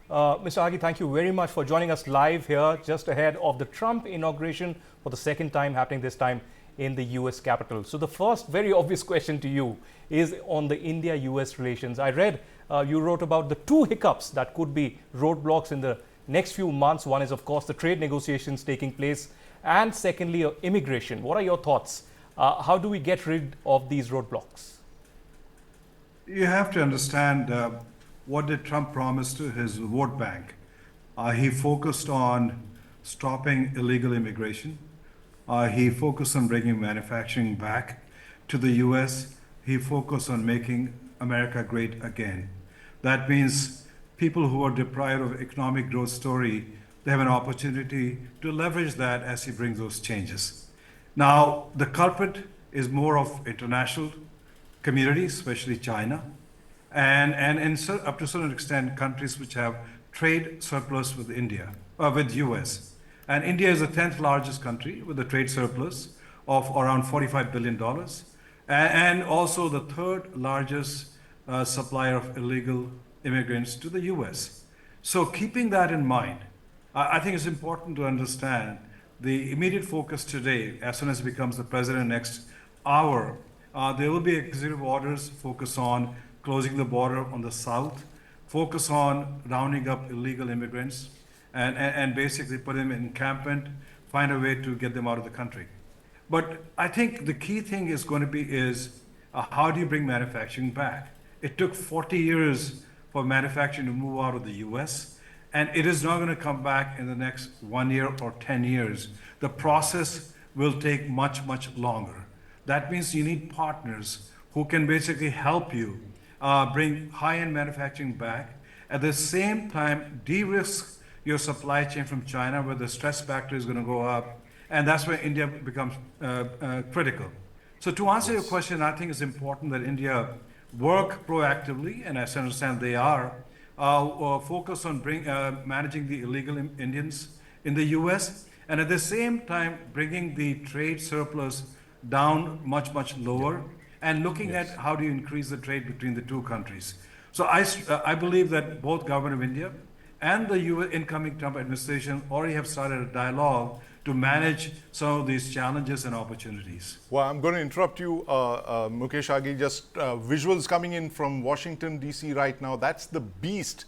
Mr. Aghi, thank you very much for joining us live here just ahead of the Trump inauguration for the second time, happening this time in the US Capitol. So the first very obvious question to you is on the India-US relations. I read you wrote about the two hiccups that could be roadblocks in the next few months. One is, of course, the trade negotiations taking place, and secondly, immigration. What are your thoughts? How do we get rid of these roadblocks? You have to understand what did Trump promise to his vote bank. He focused on stopping illegal immigration. He focused on bringing manufacturing back to the US. He focused on making America great again. That means people who are deprived of economic growth story, they have an opportunity to leverage that as he brings those changes. Now, the culprit is more of international communities, especially China, and up to a certain extent, countries which have trade surplus with India, with US. And India is the 10th largest country with a trade surplus of around $45 billion, and also the third largest supplier of illegal immigrants to the US. So keeping that in mind, I think it's important to understand the immediate focus today, as soon as he becomes the president next hour, there will be executive orders focus on closing the border on the south, focus on rounding up illegal immigrants, and basically put them in encampment, find a way to get them out of the country. But I think the key thing is going to be how do you bring manufacturing back? It took 40 years for manufacturing to move out of the US, and it is not going to come back in the next 1 year or 10 years. The process will take much, much longer. That means you need partners who can basically help you bring high-end manufacturing back. At the same time, de-risk your supply chain from China, where the stress factor is going to go up. And that's where India becomes critical. So to answer your question, I think it's important that India work proactively, and as I understand they are, focus on managing the illegal Indians in the US, and at the same time bringing the trade surplus down much, much lower, and looking at how do you increase the trade between the two countries. So I believe that both government of India and the incoming Trump administration already have started a dialogue to manage some of these challenges and opportunities. Well, I'm going to interrupt you, Mukesh Aghi. Just visuals coming in from Washington, D.C. right now. That's the beast